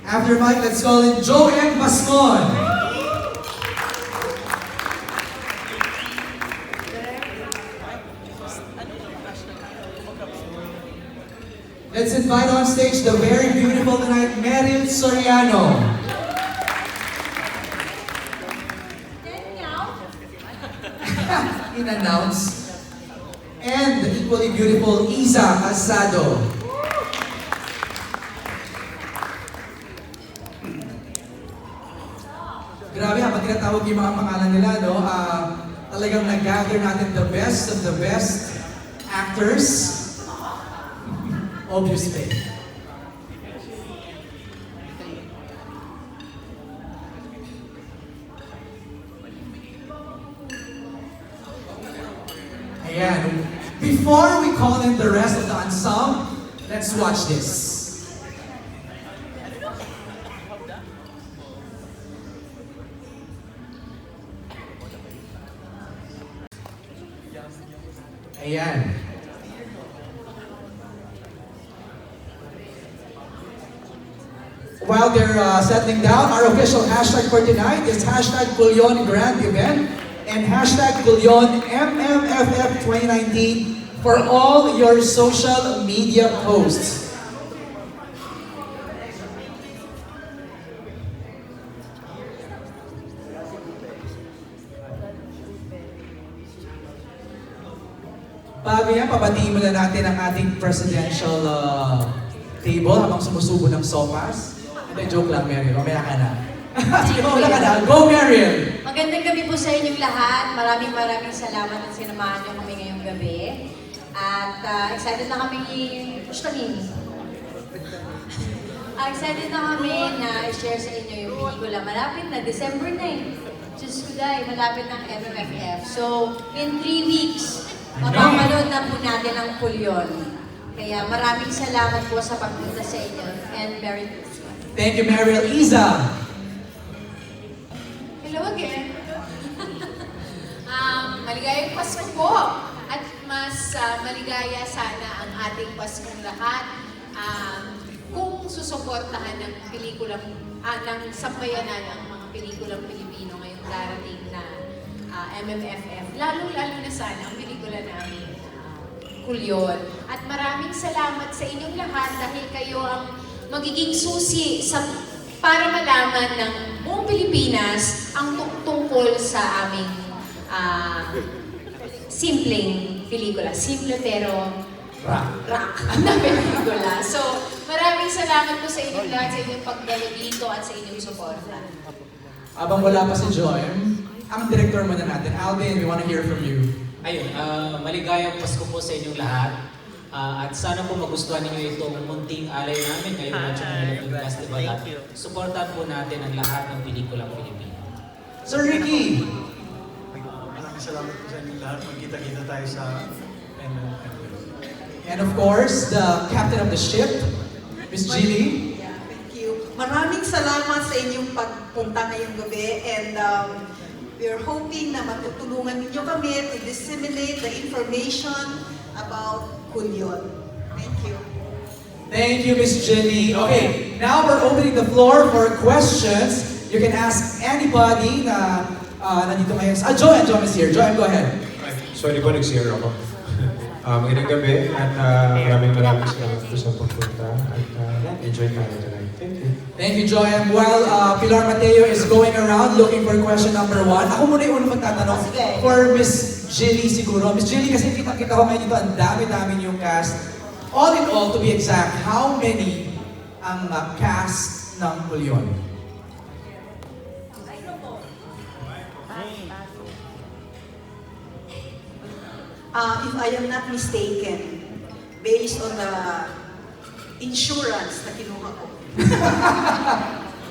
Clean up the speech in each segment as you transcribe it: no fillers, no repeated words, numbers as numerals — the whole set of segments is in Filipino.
After Mike, let's call in Joem Bascon. Let's invite on stage the very beautiful tonight, Meryll Soriano. In-announce. And the equally beautiful Calzado. Grabe, habang tinatawag yung mga pangalan nila, no? Talagang nag-gather natin the best of the best actors. Obviously. Ayan. Before we call in the rest of the ensemble, let's watch this. Ayan. While they're settling down, our official hashtag for tonight is hashtag CULION Grand Event and hashtag CULION MMFF 2019 for all your social media posts. Bago yan, pabatiin muna natin ang ating presidential table habang sumusubo ng sopas. Hindi, joke lang, Meryll. Mamaya ka na. Sige, mamaya ka na. Go, Meryll! Magandang gabi po sa inyong lahat. Maraming salamat at sinamahan niyo kami ngayong gabi. At excited na kami excited na kami na i-share sa inyo yung pelikula. Malapit na, December na eh. Diyos ko dahil, malapit ng MMFF. So, in 3 weeks, mapapanood na po natin ang CULION. Kaya maraming salamat po sa pagpunta sa inyo. And Merry Christmas. Thank you, Meryll. Iza! Hello again. Maligayang Pasko po. At mas maligaya sana ang ating Paskong lahat. Kung susuportahan ng pelikulang, ng sambayanan ang mga pelikulang Pilipino ngayong darating na MMFF, lalo-lalo na sana ang pelikula namin, CULION. At maraming salamat sa inyong lahat dahil kayo ang magiging susi para malaman ng buong Pilipinas ang tungkol sa aming simpleng pelikula. Simple pero rock na pelikula. So, maraming salamat po sa inyong lahat, sa inyong pagdalo dito at sa inyong suporta. Abang wala pa si Joem, ang director muna natin. Alvin, we want to hear from you. Ayun, maligayang Pasko po sa inyong lahat. At sana po magustuhan ninyo itong munting alay namin ngayong Medyo Manila Film Festival. At supportan po natin ang lahat ng pelikulang Pilipino. Sir Ricky! Maraming salamat po sa inyong lahat. Magkita-kita tayo sa MMFF. And of course, the captain of the ship, Miss Jilly. Yeah, thank you. Maraming salamat sa inyong pagpunta ngayong gabi and we're hoping na matutulungan ninyo kami to disseminate the information about CULION. Thank you. Thank you, Miss Jilly. Okay, now we're opening the floor for questions. You can ask anybody na nandito ngayon. Joem is here. Joem, go ahead. Sorry po, nag-share ako. Magandang gabi at maraming salamat po sa pagpunta at enjoy tayo tonight. Thank you. Thank you, Joem. While Pilar Mateo is going around looking for question number 1, ako muna yung unang magtatanong for Miss Jilly siguro. Miss Jilly, kasi kita ko ngayon dito, ang dami-dami yung cast. All in all, to be exact, how many ang cast ng CULION? If I am not mistaken, based on the insurance na kinuha ko,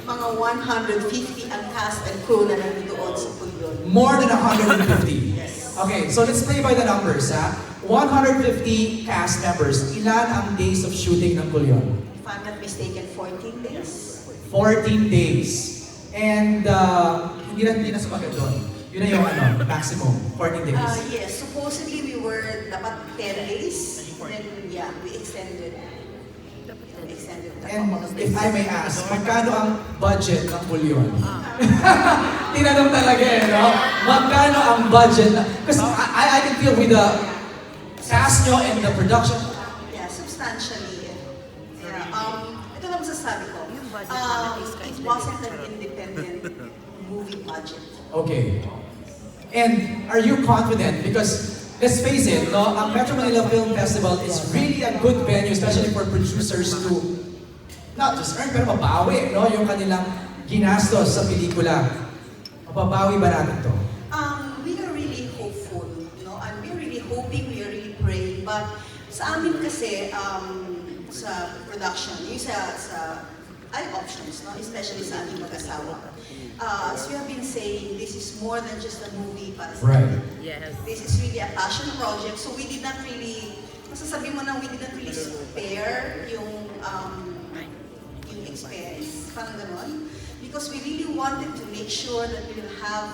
mga 150 ang cast and crew na nandoon sa CULION. More than 150? Yes. Okay, so let's play by the numbers, ha? 150 cast members. Ilan ang days of shooting ng CULION? If I'm not mistaken, 14 days. 14 days. And hindi na sumagat doon. Yun na yung maximum, 14 days. Yes, supposedly we were dapat 10 days. Then, yeah, we extended And if I may ask, magkano ang budget ng CULION? Tinanong talaga no? Magkano ang budget? Because I can feel with the cast nyo and the production. Yeah, substantially. Yeah. Ito lang masasabi ko. It wasn't an independent movie budget. Okay. And are you confident? Because let's face it, no, ang Metro Manila Film Festival is really a good venue, especially for producers to not just earn, pero mabawi, no, yung kanilang ginastos sa pelikula. Mababawi ba natin to? We are really hopeful, and we're really hoping, we are really praying. But sa amin kasi, sa production, yung sa iOptions, especially sa aming mag-asawa. As we have been saying, this is more than just a movie para sa Right. Yes. This is really a passion project, so we did not really, masasabi mo na we did not really spare yung expense, parang ganon. Because we really wanted to make sure that we will have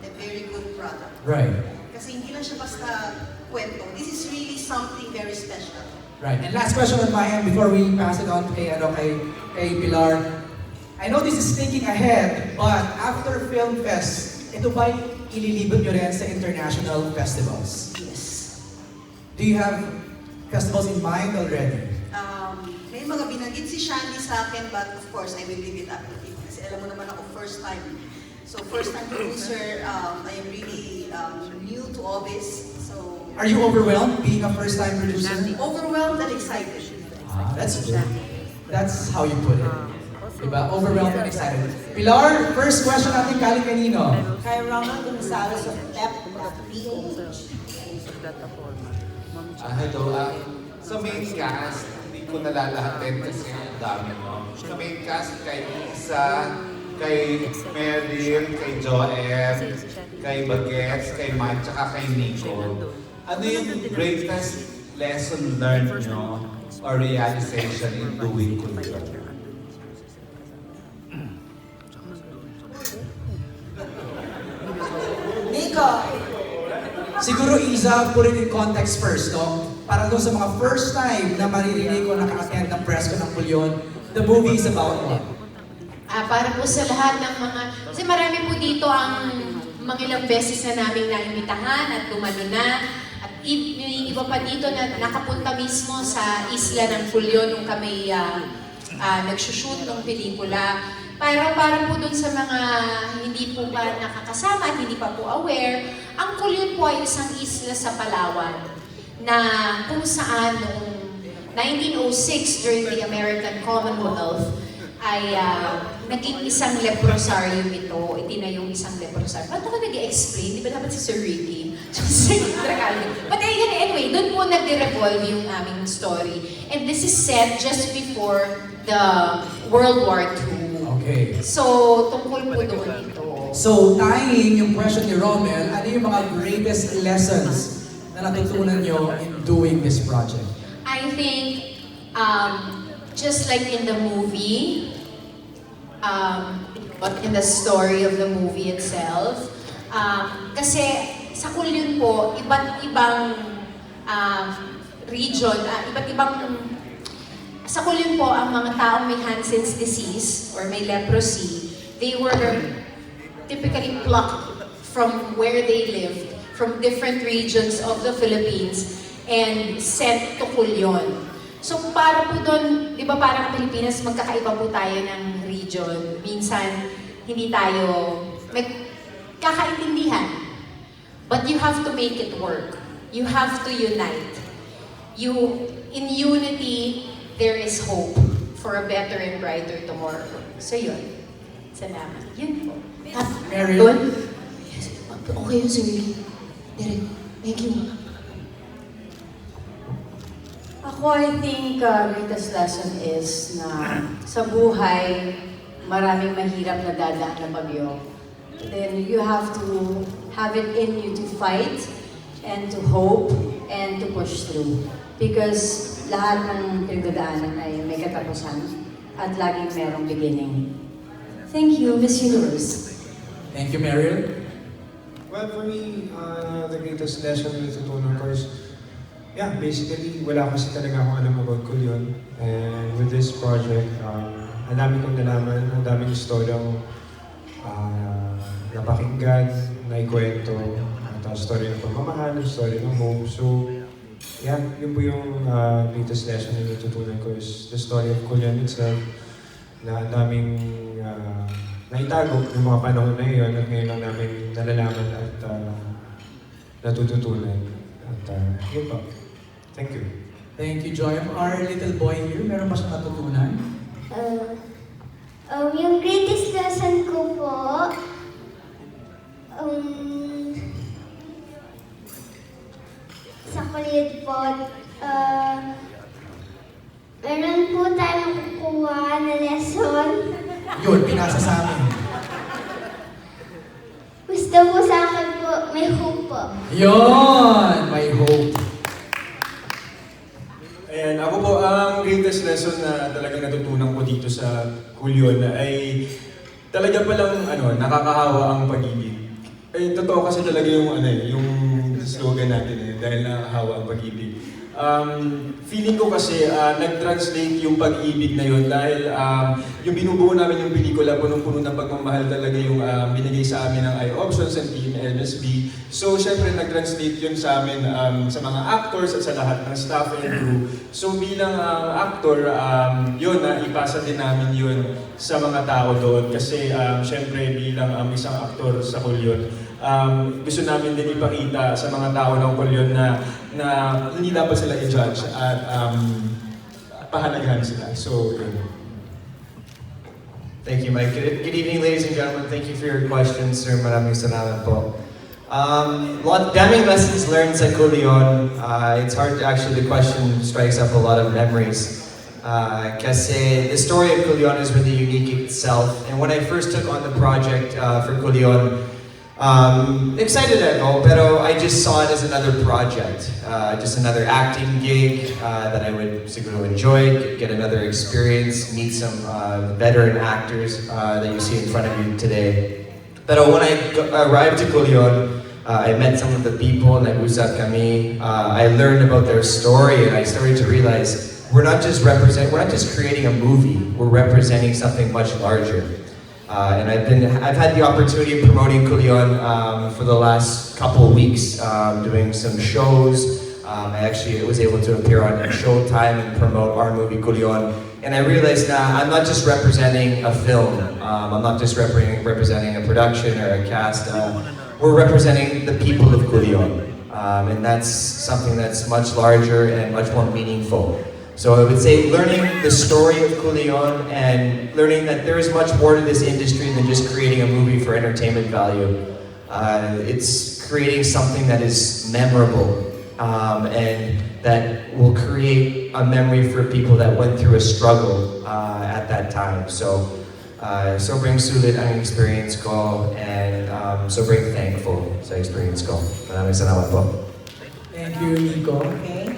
a very good product. Right. Kasi hindi lang siya basta kwento. This is really something very special. Right. And last question on my end before we pass it on kay Pilar. I know this is thinking ahead, but after Film Fest, ito ba'y ililibot nyo rin sa international festivals? Yes. Do you have festivals in mind already? May mga binanggit si Shandy sa akin, but of course, I will leave it up to him. Kasi alam mo naman ako, first time. So first time producer, I am really new to all this. So Are you overwhelmed being a first-time producer? overwhelmed and excited. That's good. That's how you put it. Diba? Overwhelmed and excited. Pilar, first question natin galing kanino? Kay Ronald Gonzalez of PH. Hello, sa main cast, hindi ko nalalahatin kasi ang dami, no? Sa main cast, kay Isa, kay Meryll, kay Joem, kay Bagets, kay Mike, tsaka kay Nico. Ano yung greatest lesson learned nyo or realization in doing CULION? Nico! Siguro Isa, put it in context first, no? Para doon sa mga first time na maririnig ko nakaka-attend ng press ko ng CULION, the movie is about what? Para po sa lahat ng mga, kasi marami po dito ang mga ilang beses na namin naimitahan at dumalo na. At yung iba pa dito na nakapunta mismo sa isla ng CULION nung kami nagsushoot ng pelikula. Para po dun sa mga hindi po pa nakakasama at hindi pa po aware, ang CULION po ay isang isla sa Palawan na kung saan noong 1906 during the American Commonwealth ay naging isang leprosarium ito. Itinayong isang leprosarium. Ba't ako nag-explain? Di ba dapat si Sir Ricky? But anyway, doon po nag-revolve yung aming story. And this is set just before the World War II. Okay. So, tungkol po doon ito. So, tying yung question ni Rommel, ano yung mga greatest lessons na natutunan nyo in doing this project? I think, just like in the movie, but in the story of the movie itself, kasi sa CULION po, iba't ibang region, iba't ibang sa CULION po, ang mga taong may Hansen's disease or may leprosy, they were typically plucked from where they lived, from different regions of the Philippines, and sent to CULION. So para po doon, di ba parang Pilipinas, magkakaiba po tayo ng region. Minsan, hindi tayo kakaintindihan. But you have to make it work. You have to unite. In unity, there is hope for a better and brighter tomorrow. So yun. Salamat. Yun po. Meryll? Doon? Yes. Okay yun, Sir Ricky. Direk. Thank you. Ako, I think greatest lesson is na sa buhay, maraming mahirap na dadaan na bagyo. Then you have to have it in you to fight and to hope and to push through. Because lahat ng pinagdadaanan ay may katapusan at laging merong beginning. Thank you, Miss Universe. Thank you, Meryll. Well, for me, the greatest lesson na natutunan ko is yeah, basically, wala kasi talaga akong alam about CULION. And with this project, ang dami kong nalaman, ang daming istoryang napakinggan, naikwento, at story ng pagmamahal, story ng hope. So, yeah, yun po yung latest lesson na natutunan ko is the story of CULION itself, na ang daming naitago ng mga panahon na yun at ngayon lang namin nalalaman at natututunan. At yun po. Thank you. Thank you, Joem. Our little boy here, meron pa siyang natutunan? Yung greatest lesson ko po, sa kulit po, meron po tayong kukuha na lesson. Yun, pinasa sa amin. Gusto po sa akin po, may hope po. Yun! May hope. Ayan, ako po, ang greatest lesson na talagang natutunan ko dito sa CULION ay talaga palang nakakahawa ang pag-ibig. Eh, totoo kasi talaga yung yung slogan natin dahil nakakahawa ang pag-ibig. Feeling ko kasi nag-translate yung pag-ibig na yun dahil yung binubuo namin yung pelikula, punong-puno ng pagmamahal talaga yung binigay sa amin ng iOptions and Team MSB. So, syempre nag-translate yun sa amin sa mga actors at sa lahat ng staff and crew. So, bilang actor, yun, ipasa din namin yun sa mga tao doon kasi syempre bilang isang actor sa CULION, gusto namin din ipakita sa mga tao ng CULION na hindi dapat sila i-judge at pahalagahan sila. So, yun. Thank you, Mike. Good evening, ladies and gentlemen. Thank you for your questions, sir. Maraming salamat po. Daming lessons learned sa CULION. It's hard to actually, the question strikes up a lot of memories. Kasi the story of CULION is really unique itself. And when I first took on the project for CULION, excited ako, pero I just saw it as another project, just another acting gig that I would siguro enjoy, get another experience, meet some veteran actors that you see in front of you today. Pero when I arrived to CULION, I met some of the people, nag-usap kami, I learned about their story, and I started to realize we're not just creating a movie, we're representing something much larger. And I've had the opportunity of promoting CULION for the last couple of weeks, doing some shows. I actually was able to appear on Showtime and promote our movie CULION. And I realized that I'm not just representing a film. I'm not just representing a production or a cast. We're representing the people of CULION. And that's something that's much larger and much more meaningful. So I would say learning the story of CULION and learning that there is much more to this industry than just creating a movie for entertainment value. It's creating something that is memorable and that will create a memory for people that went through a struggle at that time. So, sobrang sulit ang experience ko and sobrang thankful sa experience ko. Maraming salamat po. Thank you, Nico. Okay.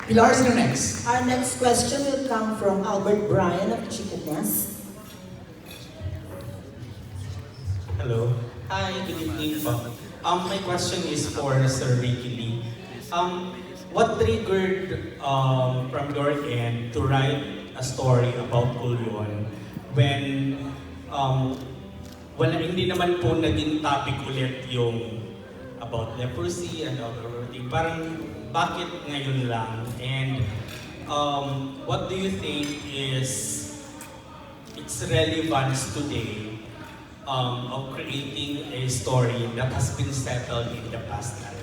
Pilar, sino next? Our next question will come from Albert Bryan of Chicken Nest. Hello. Hi, good evening po. My question is for Sir Ricky Lee. What triggered from your end to write a story about CULION when hindi naman po naging topic ulit yung about leprosy and everything. Parang bakit ngayon lang? And what do you think is its relevance today of creating a story that has been settled in the past time?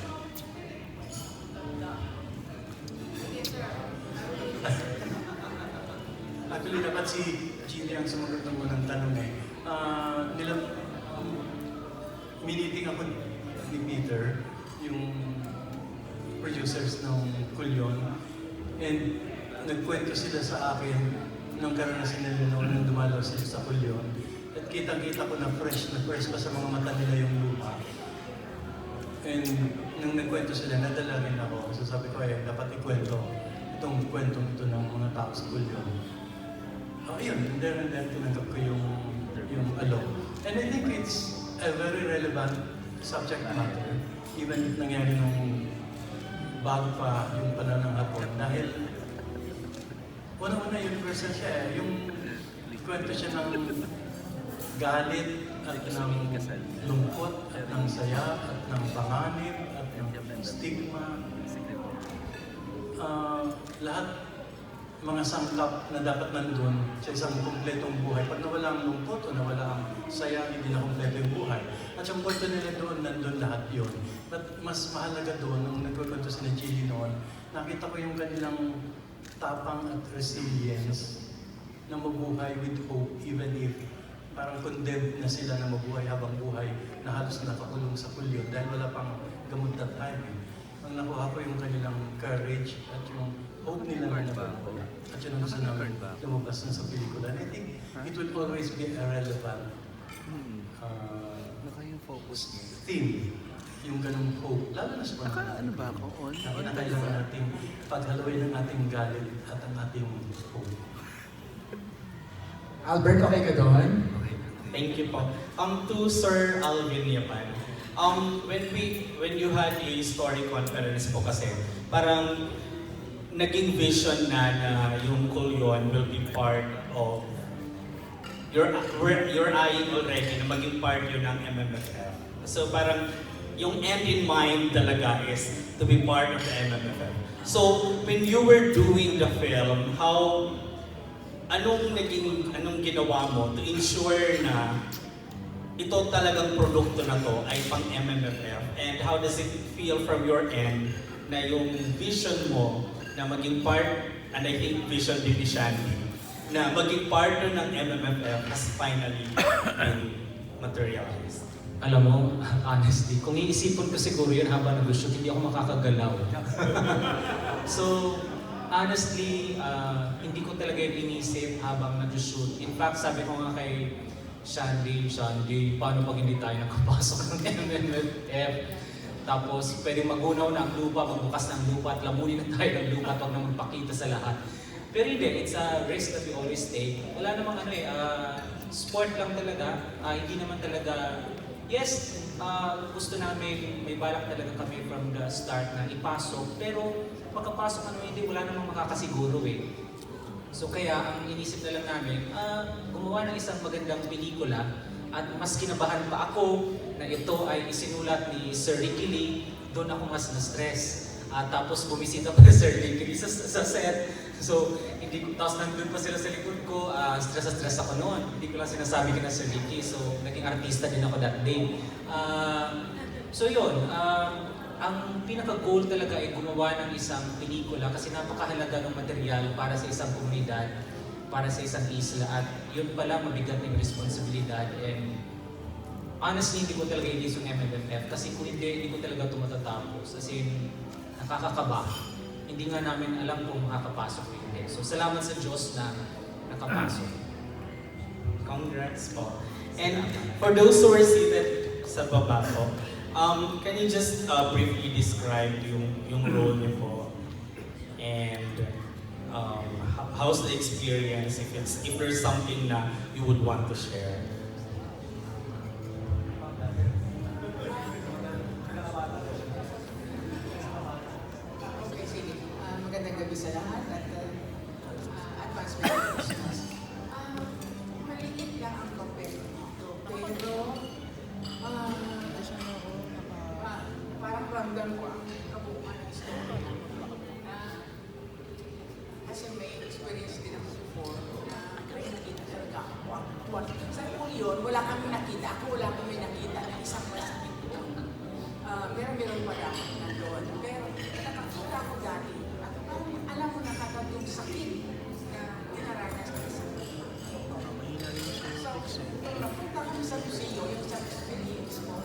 Actually, dapat si Gilly ang sumagot ng unang tanong miniting ako ni Peter, yung producers ng CULION, and nagkwento sila sa akin ng karanasan nila nung dumalaw sila sa CULION. At kitang-kita ko na fresh pa sa mga mata nila yung lupa. And nung nagkwento sila, nadala rin ako. So sabi ko, dapat ikwento itong kwentong ito ng mga tao sa CULION. Ayun, and then tinanggap ko yung alok. And I think it's a very relevant subject matter, even if nangyari nung bago pa yung panahon ng Hapon. Dahil una-una universal siya eh. Yung kwento siya ng galit at ng lungkot at ng saya at ng panganib at ng stigma. Lahat mga sangkap na dapat nandun sa isang kumpletong buhay. Pag nawala ang lungkot o nawala ang saya, hindi na kumpleto yung buhay. At yung kwento nila doon, nandun lahat yun. But mas mahalaga doon, nung nagkwento si Chili noon, nakita ko yung kanilang tapang at resilience na mabuhay with hope, even if parang condemned na sila na mabuhay habang buhay na halos nakakulong sa kulyon dahil wala pang gamot that time. Ang nakuha ko yung kanilang courage at yung hope nila na nabago. At yun ang gusto namin lumabas na sa pelikula. And I think it will always be a relevant theme, yung ganung hope. Lalo na sa panahon. Ano ba ako? On? Na kailangan nating paghalawin ng ating galit at ang ating hope. Albert, okay ka doon? Thank you po. To Sir Alvin Yapan, when you had a story conference po kasi, parang naging vision na yung CULION will be part of you're eyeing already na maging part yun ng MMFF. So parang yung end in mind talaga is to be part of the MMFF. So when you were doing the film, anong ginawa mo to ensure na ito talagang produkto na to ay pang MMFF, and how does it feel from your end na yung vision mo na maging part, and I think vision din ni Shandy, na maging part ng MMFF has finally been materialized? Alam mo, honestly, kung iisipin ko siguro yun habang nag-shoot, hindi ako makakagalaw. So, honestly, hindi ko talaga yung inisip habang nag-shoot. In fact, sabi ko nga kay Shandy, paano pag hindi tayo nakapasok ng MMFF? Tapos, pwedeng magunaw na ang lupa, magbukas na ang lupa at lamunin na tayo ng lupa at huwag na magpakita sa lahat. Pero hindi, it's a risk that we always take. Wala namang sport lang talaga. Hindi naman talaga, yes, gusto namin, may balak talaga kami from the start na ipasok. Pero pagkapasok hindi, wala namang makakasiguro eh. So kaya ang inisip na lang namin, gumawa ng isang magandang pelikula. At mas kinabahan pa ako na ito ay isinulat ni Sir Ricky Lee. Doon ako mas na-stress. Tapos bumisita pa ni Sir Ricky Lee sa set. So, tapos nandun pa sila sa likod ko. Stress ako noon. Hindi ko lang sinasabi kina Sir Ricky. So, naging artista din ako that day. So yun, ang pinaka-goal talaga ay gumawa ng isang pelikula kasi napakahalaga ng material para sa isang komunidad, para sa isang isla, at yun pala mabigat ng responsibilidad. And honestly, hindi ko talaga ilis yung MMFF kasi kung hindi ko talaga ito matatapos. As in, nakakakaba. Hindi nga namin alam kung makakapasok o hindi. So salamat sa Diyos na nakapasok. Congrats po. And for those who are seated sa baba po, can you just briefly describe yung role niyo po? And how's the experience, if there's something na you would want to share? Okay, sige. Magandang gabi sa lahat at advance Merry Christmas. Maliit lang ang papel dito, pero parang ramdam ko ang kabuuan ng story. Kasi may experience din ako before na may nakita talaga ako. Sa CULION, wala kami nakita. Ako wala kami nakita na isang masakit ko. Meron pala ako nandun. Pero nakakita ako dati. At parang alam mo na kagad yung sakit na dinaranas ko sa CULION. So, nung napunta kami sa museo, yung sa experience ko,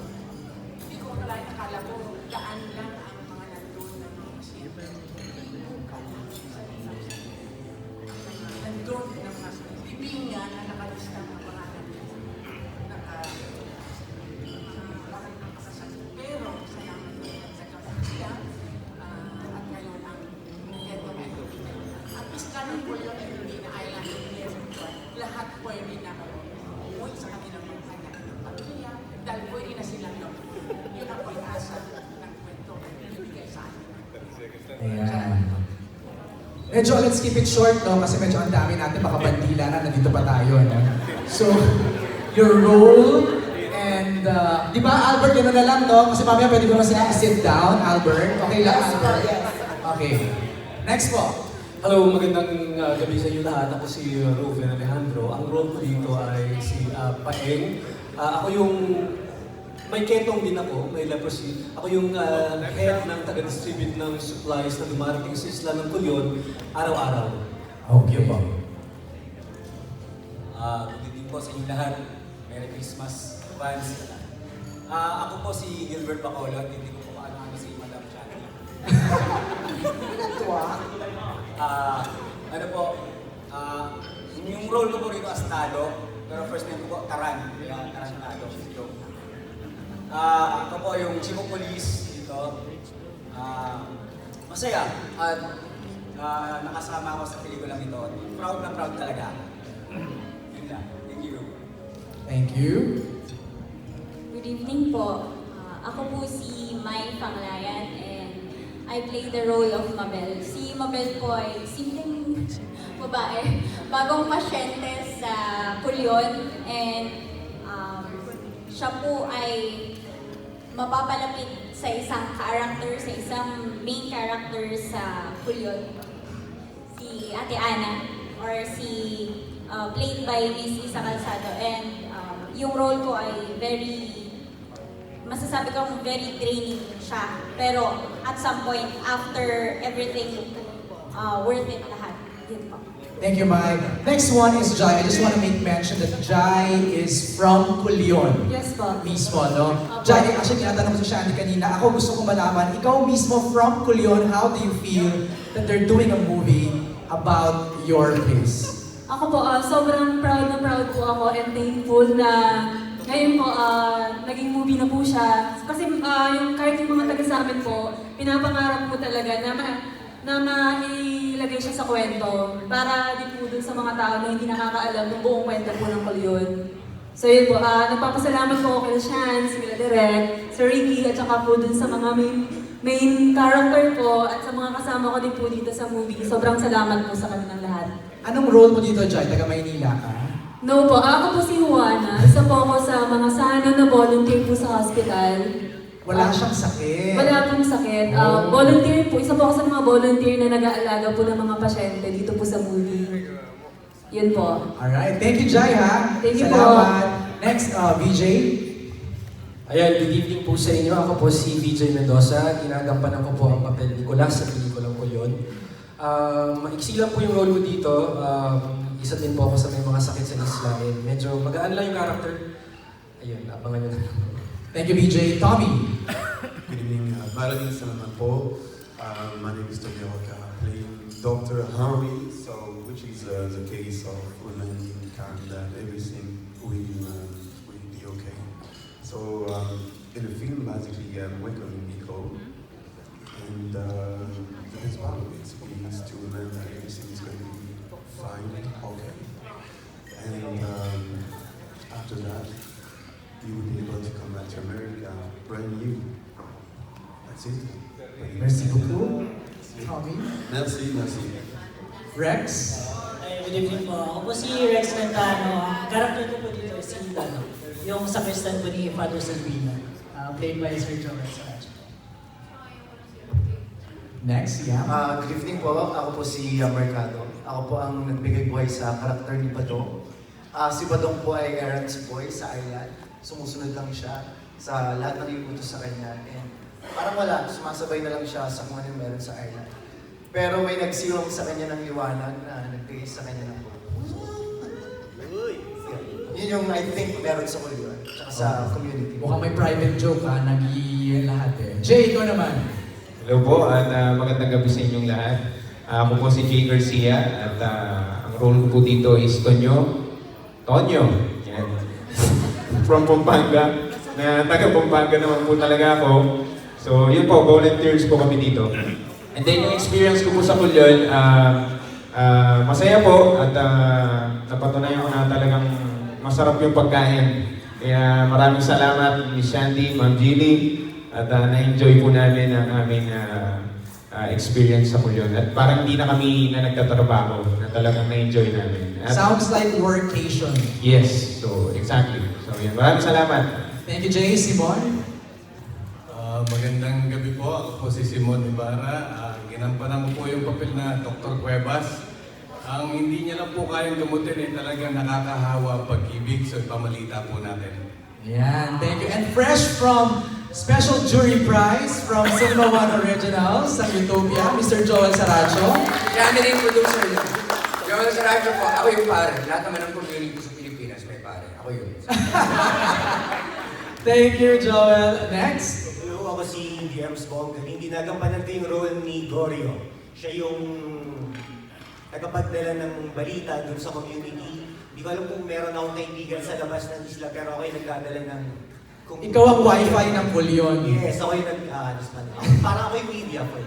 hindi ko nakala ko daan lang ang mga nandun ng mga siyempre. Nandun ng mas ibingan na nakalista ng mga nandun. Bakit nakakasakit. Pero salamat din sa kapatid at ngayon ang Ghetto Metropolitan. At iska ng CULION ay hindi na island lahat pwede na umuwi sa kanilang mga pamilya dahil pwede na silang yun ang pag-asa ng kwento na ibigay sa atin. Medyo let's keep it short, no? Kasi medyo ang dami natin, baka bandila na, nandito pa tayo, no? So, your role, and, di ba, Albert, gano'n na lang, no? Kasi mamaya pwede ko na sila sit down, Albert. Okay lang, Albert? Okay. Next po. Hello, magandang gabi sa inyo lahat. Ako si Ruben Alejandro. Ang role ko dito ay si Paeng. Ako yung may ketong din ako, may leprosy. Ako yung head ng taga-distribute ng supplies na dumarating sa isla ng CULION araw-araw. Okay po. Good evening po sa inyo lahat. Merry Christmas, fans. Ako po si Gilbert Bacolod. Hindi ko po kaano si Madam Chani. Ano po, yung role ko po rito as Talo, pero first name ko po Taran. Kaya Taran Talo. Ako po yung chief of police dito. Masaya at nakasama ako sa pelikulang ito. Proud na proud talaga. Yun lang. Thank you. Thank you. Good evening po. Ako po si Mai Panglayan and I play the role of Meryll. Si Meryll po ay simpleng babae, bagong pasyente sa CULION and siya po ay mapapalapit sa isang character, sa isang main character sa CULION. Si Ate Ana or si played by Miss Isa Calzado and yung role ko ay masasabi kong very draining siya. Pero at some point, after everything, worth it lahat. Yun po. Thank you, Mike. Next one is Jai. I just want to make mention that Jai is from CULION. Yes po. Mismo, no? Jai, actually, tinatanong ko si Shandy kanina. Ako gusto ko malaman, ikaw mismo from CULION, how do you feel that they're doing a movie about your case? Ako po, sobrang proud na proud po ako and thankful na ngayon po, naging movie na po siya. Kasi kahit yung mga taga sa amin po, pinapangarap po talaga na mailagay siya sa kwento para din po dun sa mga tao na hindi nakakaalam ng buong kwento po ng CULION. So yun po, nagpapasalamat po ako kay Shans, kay Direk, Sir Ricky, at saka po dun sa mga main character po at sa mga kasama ko din po dito sa movie. Sobrang salamat po sa kanilang lahat. Anong role mo dito, Jai? Taga Maynila ka? No po, ako po si Juana. Isa po ako sa mga sana na volunteer po sa hospital. Wala siyang sakit. Wala pong sakit. Volunteer po, isa po ako sa mga volunteer na nag-aalaga po ng mga pasyente dito po sa movie. Yun po. Alright, thank you, Jai, ha? Thank you Salamat. po. Next, VJ. Ayan, good evening po sa inyo. Ako po si VJ Mendoza. Ginagampanan ko po ang papel ni Nicolas sa pelikulang CULION. Maiksi lang po yung role ko dito. Isa din po ako sa may mga sakit sa isla. Medyo magaan lang yung character. Ayun, abangan nyo na lang. Thank you, BJ. Tommy. Good evening. Maraming salamat po. My name is Tommy Oka, playing Dr. Harvey, which is the case of women in Canada. Everything will be okay. So in the film, basically, I'm working with Nico, and the best part of it is to remember that everything is going to be fine, okay. And after that, you will be able to come back to America brand new. That's it. Merci beaucoup. Tommy. Merci, merci. Rex. Good evening po. Ako po si Rex Cantano. Character ko po dito si yung sakristan po ni Father Salvino. Played by Sir Joem. Next, yeah. Good evening po. Ako po si Mercado. Ako po ang nagbigay buhay sa karakter ni Badong. Si Badong po ay errands boy sa island. Sumusunod lang siya sa lahat ng iutos sa kanya. And parang wala, sumasabay na lang siya sa kung ano meron sa island. Pero may nagsilong sa kanya ng liwanag na nagbigay sa kanya ng buhay. Yun yung I think meron sa CULION, tsaka sa community. Mukhang may private joke, ha? Nag-iiyan lahat, eh. Jay, ikaw naman. Hello po at magandang gabi sa inyong lahat. Ako po si Jay Garcia at ang role ko po dito is Tonyo. Yan. From Pampanga. Na taga Pampanga naman po talaga ako. So yun po, volunteers po kami dito. And then yung experience ko po sa CULION, masaya po at napatunayan ko na talagang masarap yung pagkain. Kaya maraming salamat Miss Shandy, Ma'am Gilly. At na-enjoy po namin ang aming experience sa CULION. At parang hindi na kami na nagtatrabaho, na talagang na-enjoy namin. At, Sounds like workation. yes, so exactly. So yan, maraming salamat. Thank you, Jay. Simon? Magandang gabi po. Ako po si Simon Ibarra. Ginampanan ko po yung papel na Dr. Cuevas. Ang hindi niya lang po kayang gamutin ay talagang nakakahawa ang pag-ibig. So ipamalita po natin. Yan, thank you. And fresh from Special Jury Prize from Cinema One Originals sa Utopia, Mr. Joel Saracho. Kami rin producer niyo. Joel Saracho po, ako yung pare. Lahat naman ng community sa Pilipinas may pare. Ako yun. Thank you, Joel. Next. Hello, ako si Bascon. Hindi nagampanan ko yung role ni Gorio. Siya yung tagapagdala ng balita dun sa community. Hindi ko alam kung meron akong kaibigan sa labas ng isla, pero ako yung nagdadala ng... Ikaw ang wifi ng CULION. Yes, ako yung parang ako yung media po.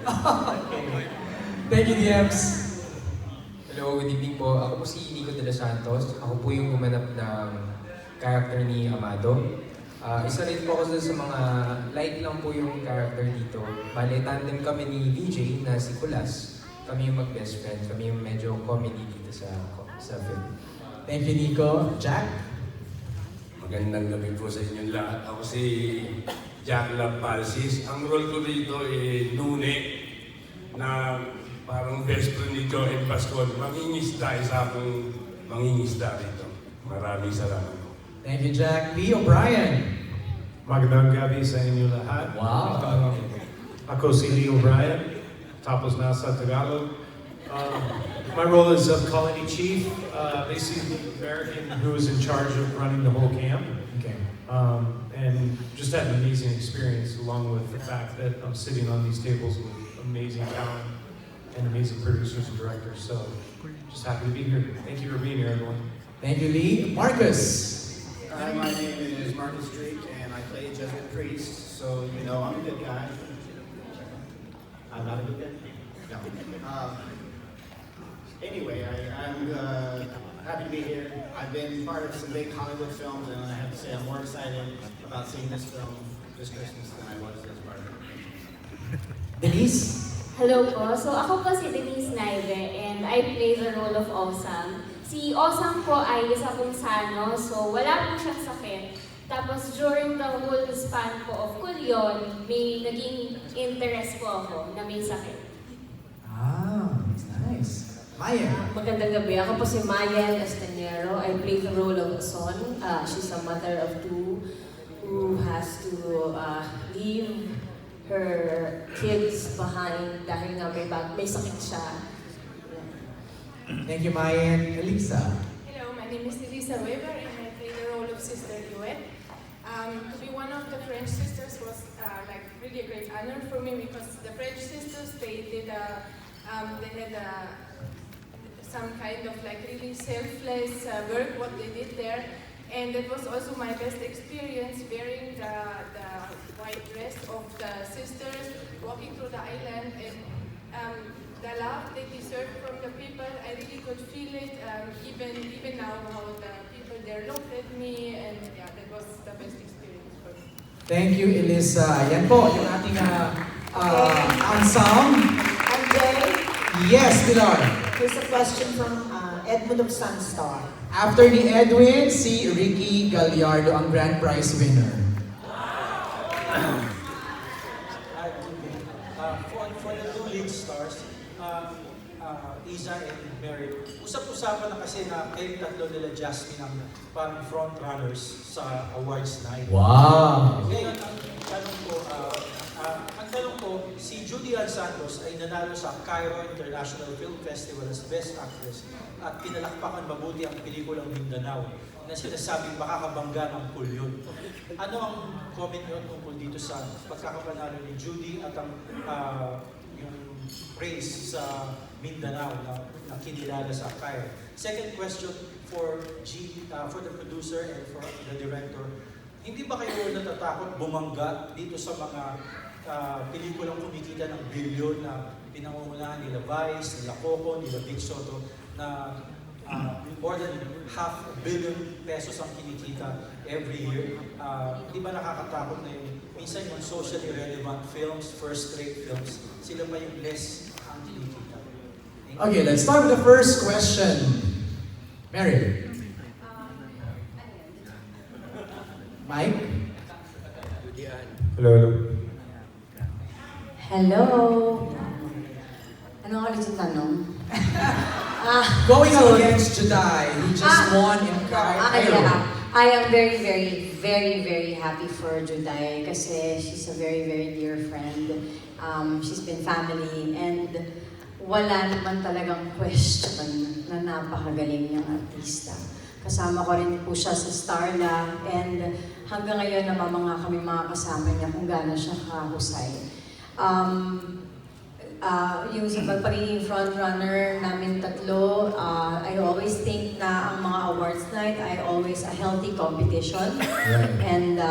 Thank you, DMs. Hello, good evening po. Ako po si Nico de los Santos. Ako po yung gumanap ng character ni Amado. Isa rin po ako sa mga light lang po yung character dito. Bale, tandem kami ni VJ na si Kulas. Kami yung mag-best friend. Kami yung medyo comedy dito sa film. Thank you, Nico. Jack? Magandang gabi po sa inyong lahat. Ako si Jack Lapalsis. Ang role ko dito ay Nune na parang best friend ni Joem Bascon. Mangingisda, isa akong mangingisda rito. Maraming salamat. Thank you, Jack. Lee O'Brien. Magandang gabi sa inyo lahat. Wow. Ako si Lee O'Brien, tapos nasa Tagalog. My role is a colony chief, basically the American who is in charge of running the whole camp. Okay. And just had an amazing experience along with the fact that I'm sitting on these tables with amazing talent and amazing producers and directors. So just happy to be here. Thank you for being here, everyone. Thank you, Lee. Marcus. Hi, my name is Marcus Street, and I play a Jesuit priest, so you know I'm a good guy. I'm not a good guy? No. Anyway, I'm happy to be here. I've been part of some big Hollywood films, and I have to say I'm more excited about seeing this film this Christmas than I was as part of it. Denise? Hello po. So ako po si Denise Naive and I play the role of Osam. Si Osam po ay isa pong sano, so wala po siyang sakit. Tapos during the whole span po of CULION, may naging interest po ako na may sakit. That's nice. Maya. Magandang gabi. Ako po si Maya Estanero. I play the role of Son. She's a mother of two who has to leave her kids behind dahil nga may sakit siya. Thank you, Maya. Elisa. Hello, my name is Elisa Weber and I play the role of Sister Liwag. To be one of the French sisters was like really a great honor for me because the French sisters, they had some kind of like really selfless work what they did there, and that was also my best experience wearing the white dress of the sisters walking through the island, and the love they deserve from the people, I really could feel it, even now how the people there looked at me, and yeah, that was the best experience for me. Thank you, Elisa. Yan po, yung ating ensemble. Jay? Yes, Pilar. Here's a question from Edmund of Sunstar. After ni Edwin, si Ricky Gallardo ang grand prize winner. For the two lead stars, Isa and Meryll, usap-usapan na kasi na kayong tatlo nila Jasmine ang parang front runners sa awards night. Wow! Ngayon, ang tanong ko, si Judy Ann Santos ay nanalo sa Cairo International Film Festival as Best Actress at pinalakpakan mabuti ang pelikulang Mindanao na sinasabing makakabangga ng CULION. Ano ang comment nyo tungkol dito sa pagkakapanalo ni Judy at ang yung praise sa Mindanao na kinilala sa Cairo? Second question for the producer and for the director. Hindi ba kayo natatakot bumangga dito sa mga pelikulang kumikita ng bilyon na pinangungunahan nila Vice, nila Coco, nila Big Soto na more than ₱500 million ang kinikita every year. Di ba nakakatakot na yung minsan yung socially relevant films, first-rate films, sila pa yung less ang kinikita. Okay, let's start with the first question. Meryll. Mike? Hello. Hello. Ano ulit yung tanong? Going up against Juday, who just won in Cairo. I am very, very, very, very happy for Juday kasi she's a very, very dear friend. She's been family and wala naman talagang question na napakagaling niyang artista. Kasama ko rin po siya sa Starla and hanggang ngayon namamanga kami mga kasama niya kung gaano siya kahusay. Yung sa pagpagiging frontrunner namin tatlo, I always think na ang mga awards night ay always a healthy competition. And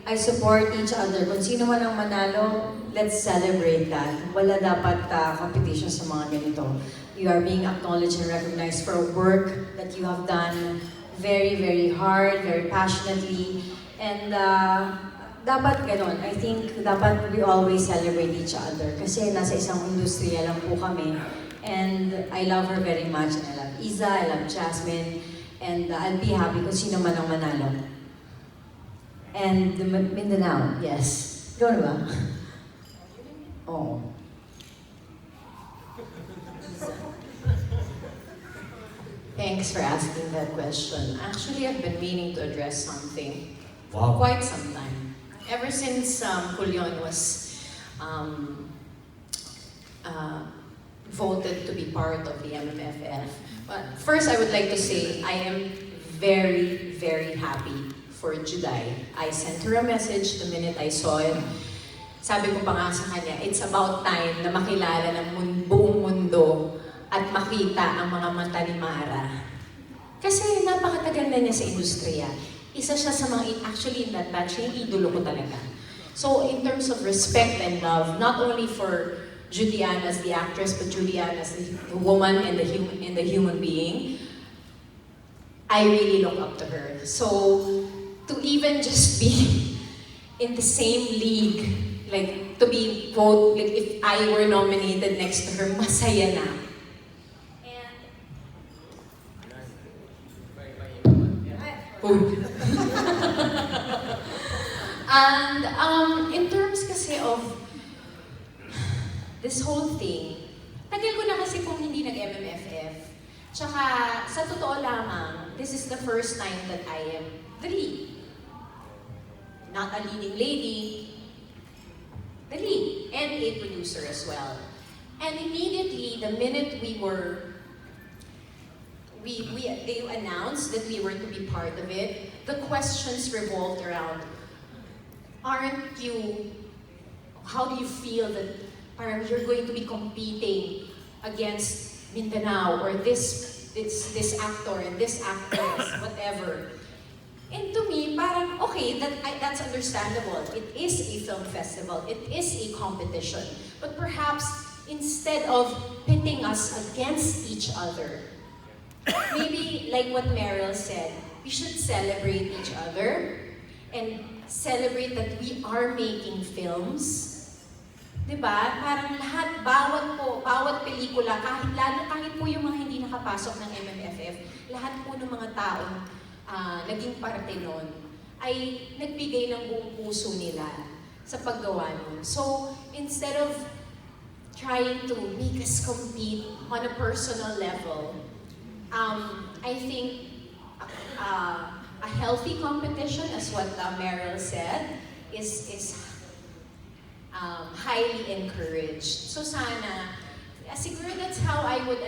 I support each other. Kung sino man ang manalo, let's celebrate that. Wala dapat competition sa mga ganito. You are being acknowledged and recognized for work that you have done very, very hard, very passionately. And dapat ganon. I think dapat we always celebrate each other kasi nasa isang industriya lang po kami. And I love her very much. And I love Iza, I love Jasmine, and I'll be happy kung sino man ang manalo. And the Mindanao, yes. Ikaw na ba? Oo. Thanks for asking that question. Actually, I've been meaning to address something Wow. for quite some time. Ever since CULION was voted to be part of the MMFF. But first, I would like to say I am very, very happy for Juday. I sent her a message the minute I saw it. Sabi ko pa nga sa kanya, it's about time na makilala ng buong mundo at makita ang mga mata ni Mara. Kasi napakatagal na niya sa industriya. Isa siya sa mga, actually in that batch, yung idolo ko talaga. So in terms of respect and love, not only for Julian as the actress, but Julian as the woman and the human being, I really look up to her. So to even just be in the same league, like to be voted, like if I were nominated next to her, masaya na. And in terms kasi of this whole thing, tagal ko na kasi kung hindi nag-MMFF. Tsaka sa totoo lamang, this is the first time that I am the lead. Not a leading lady, the lead, and a producer as well. And immediately, the minute they announced that we were to be part of it, the questions revolved around, how do you feel that parang you're going to be competing against Mindanao or this actor and this actress, whatever. And to me, parang, okay, that's understandable. It is a film festival. It is a competition. But perhaps, instead of pitting us against each other, maybe, like what Meryll said, we should celebrate each other and celebrate that we are making films. Diba? Parang lahat, bawat pelikula, kahit po yung mga hindi nakapasok ng MMFF, lahat po ng mga taong naging parte nun, ay nagbigay ng buong puso nila sa paggawa nun. So, instead of trying to make us compete on a personal level, I think a healthy competition, as what Meryll said, is highly encouraged. So sana, siguro that's how I would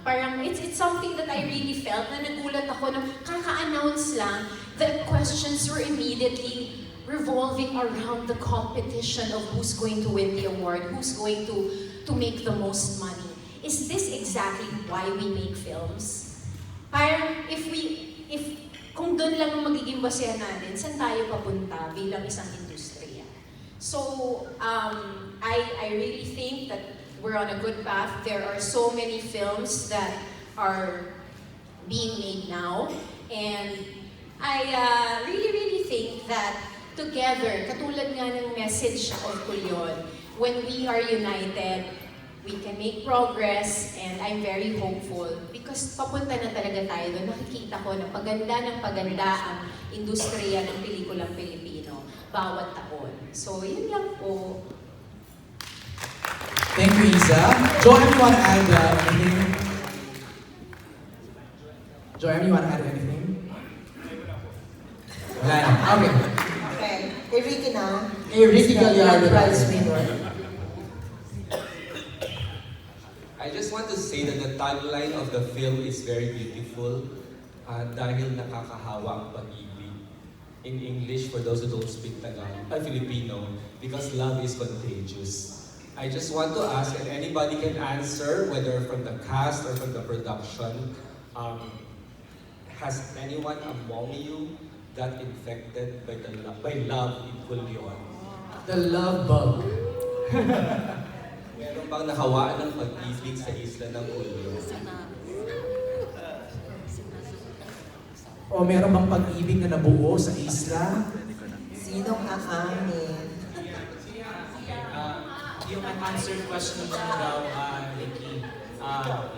parang it's something that I really felt na nagulat ako na kaka-announce lang, the questions were immediately revolving around the competition of who's going to win the award, who's going to make the most money. Is this exactly why we make films? Parang kung doon lang ang magiging basehan natin, saan tayo papunta bilang isang industriya? So, I really think that we're on a good path. There are so many films that are being made now. And I really think that together, katulad nga ng message of CULION, when we are united, we can make progress, and I'm very hopeful because papunta na talaga tayo doon. Nakikita ko na paganda ng paganda ang industriya ng pelikulang Pilipino bawat taon. So, yun lang po. Thank you, Isa. Joem, you want to add anything? Joem, you want to add anything? Wala na. Okay. Okay. Kay Ricky na. Kay Ricky Gallardo. Prize winner. I just want to say that the tagline of the film is very beautiful. Dahil nakakahawa ang pag-ibig. In English, for those who don't speak Filipino, because love is contagious. I just want to ask, and anybody can answer, whether from the cast or from the production, has anyone among you got infected by love in CULION? The love bug. Meron bang nakawaan ng pag-ibig sa isla ng CULION? O meron bang pag-ibig na nabuo sa isla? Sinong aamin? Yung unanswered question naman daw, Ricky,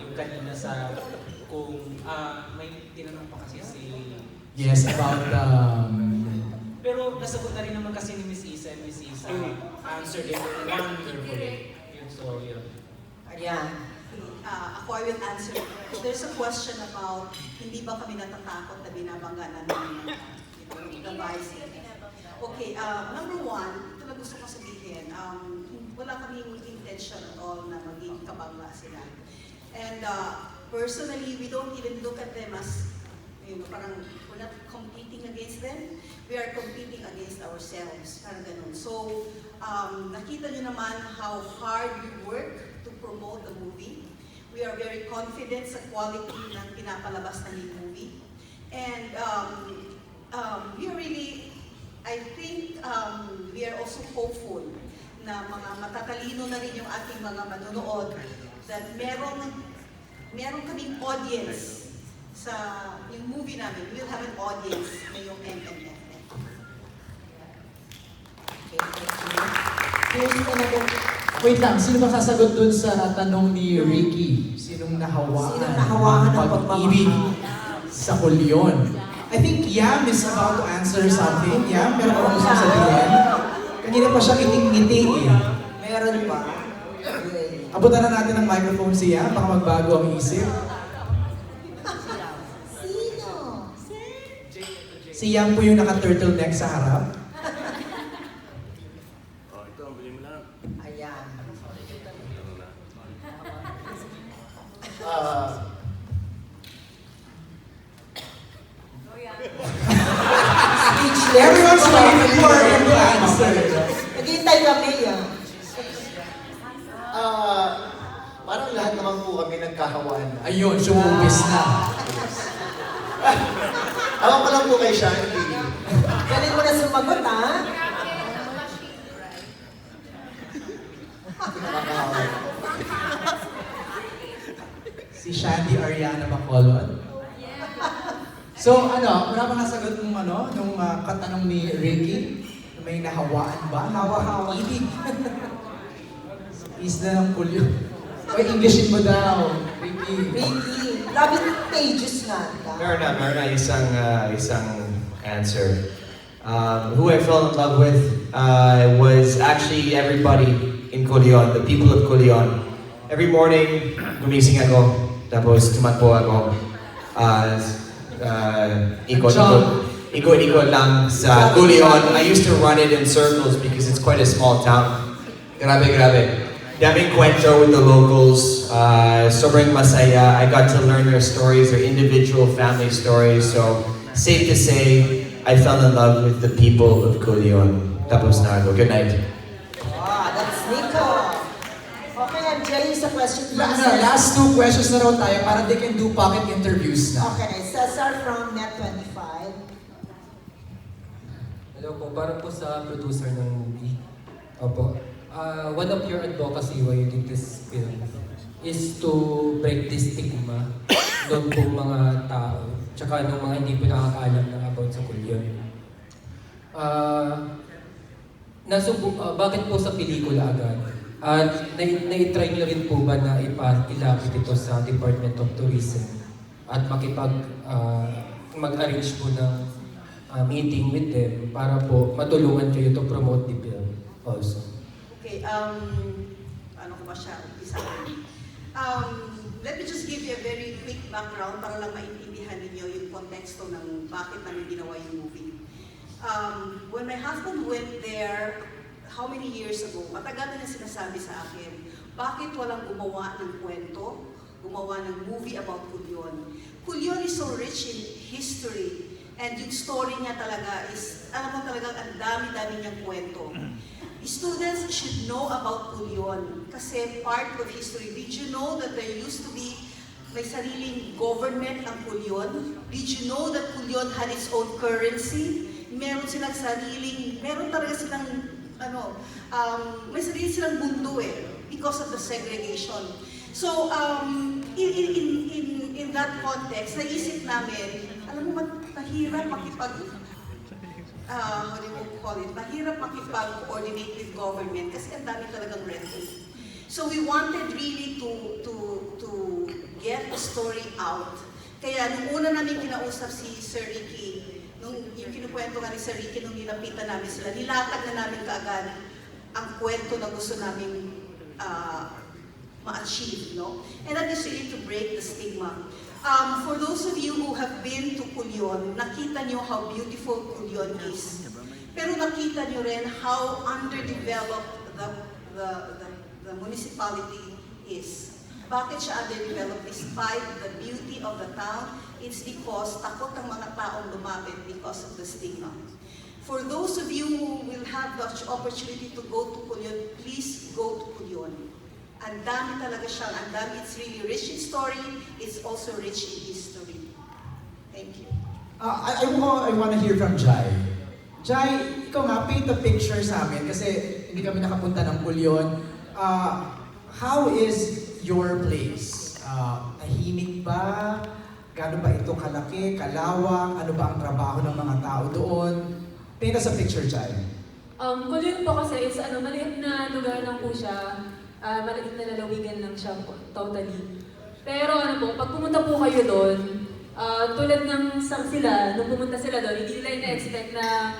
yung kanina sa kung may tinanong pa kasi si... Yes, about Pero nasagot na rin naman kasi ni Miss Isa, and Miss Isa answered it wonderfully. So, yun. Ayan. Ako, I will answer. There's a question about, hindi ba kami natatakot na binabangga namin the vice? Okay, number one, ito na gusto ko sabihin, wala kaming intention at all na maging kabangga sila. And personally, we don't even look at them as, parang we're not competing against them. We are competing against ourselves. Parang ganun. So, nakita nyo naman how hard we work to promote the movie. We are very confident sa quality ng pinapalabas ng movie. And we are really, I think, we are also hopeful na mga matatalino na rin yung ating mga manonood that meron kaming audience sa yung movie namin. We will have an audience ngayong MMF. Okay, thank you. Wait lang, sino ba sasagot dun sa tanong ni Ricky? Sinong nahawaan ng pag-ibig sa CULION? I think Yam is about to answer something. Yam, meron ka gusto sabihin? Kanina pa siya ngiting-ngiti eh. Meron pa. Abutan na natin ang microphone si Yam, baka magbago ang isip. Sino? Si Yam po yung naka-turtleneck sa harap. Ayan. Speechless. Everyone's waiting for him to answer. Naghihintay kami yan. Parang lahat naman po kami nagkahawaan. Ayun, sumubis na. Alam ko lang po kay Shanti. Galing mo na sumagot, ha? Si Shandy Ariana Bacolod. So ano, wala bang nasagot nung nung katanong ni Ricky? May nahawaan ba? Hawa-hawa. Ibig. Isla ng CULION. O Englishin mo daw, Ricky. Ricky, 11 pages nga. Meron na isang answer. Who I fell in love with was actually everybody in CULION, the people of CULION. Every morning, gumising ako, tapos tumakbo ako. Ikot lang sa CULION. I used to run it in circles because it's quite a small town. Grabe. Daming kwento with the locals. Sobrang masaya. I got to learn their stories, their individual family stories. So, safe to say, I fell in love with the people of CULION. Tapos na ako. Good night. Wow, that's Nico. Okay, I'm Jelly sa question. Last two questions na raw tayo para they can do pocket interviews na. Okay, Cesar from Net25. Hello po, para po sa producer ng movie. Opo. One of your advocacy why you did this film is to break this stigma doon pong mga tao, tsaka ng mga hindi po nakakaalam na about sa CULION. Bakit po sa pelikula agad? Na-try nyo rin po ba na ilapit ito sa Department of Tourism at mag-arrange po ng meeting with them para po matulungan kayo to promote the film also? Okay, ano ko ba siya? Let me just give you a very quick background para lang maintindihan ninyo yung konteksto ng bakit namin ginawa yung movie. When my husband went there, how many years ago, matagal na niya sinasabi sa akin, bakit walang gumawa ng kwento, gumawa ng movie about CULION? CULION is so rich in history, and yung story niya talaga is, alam mo talagang ang dami-dami niyang kwento. Students should know about CULION kasi part of history. Did you know that there used to be may sariling government ang CULION? Did you know that CULION had its own currency? Meron silang sariling, meron talaga silang may sarili silang mundo because of the segregation. So, in that context, naisip namin, alam mo, mahirap mahirap makipag-coordinate with government kasi ang dami talagang red tape. So we wanted really to get the story out. Kaya nung una namin kinausap si Sir Ricky, yung kinukwento nga ni Sir Ricky nung nilapitan namin sila, nilatag na namin kaagad ang kwento na gusto namin ma-achieve, no? And that is really to break the stigma. For those of you who have been to CULION, nakita nyo how beautiful CULION is. Pero nakita nyo rin how underdeveloped the municipality is. Bakit siya underdeveloped? Despite the beauty of the town, it's because takot ang mga taong lumapit because of the stigma. For those of you who will have the opportunity to go to CULION, please go to CULION. Ang dami talaga siya. Ang dami. It's really rich in story. It's also rich in history. Thank you. I want to hear from Jai. Jai, ikaw nga, paint the picture sa amin kasi hindi kami nakapunta ng CULION. How is your place? Tahimik ba? Gaano ba ito kalaki, kalawak? Ano ba ang trabaho ng mga tao doon? Paint us a picture, Jai. CULION po kasi is maliit na lugar lang po siya. Maliit na lalawigan lang siya po, totally. Pero pag pumunta po kayo doon, tulad ng sila, nung pumunta sila doon, hindi nila ina-expect na